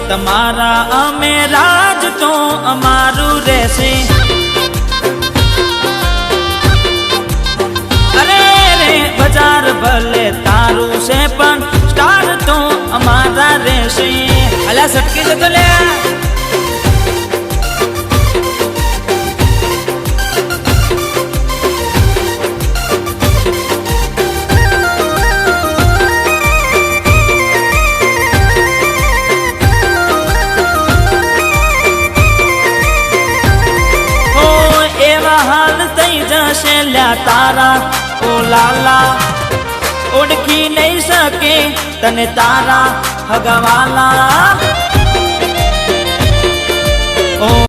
તમારા અમે રાજ તો અમારું રહેશે અરે રે બજાર ભલે તારું છે પણ સ્ટાર તો અમારા રહેશે અલ્યા સટકી જતો લે તારા ઓ લાલા ઓળખી નહીં શકે તને તારા હગાવાલા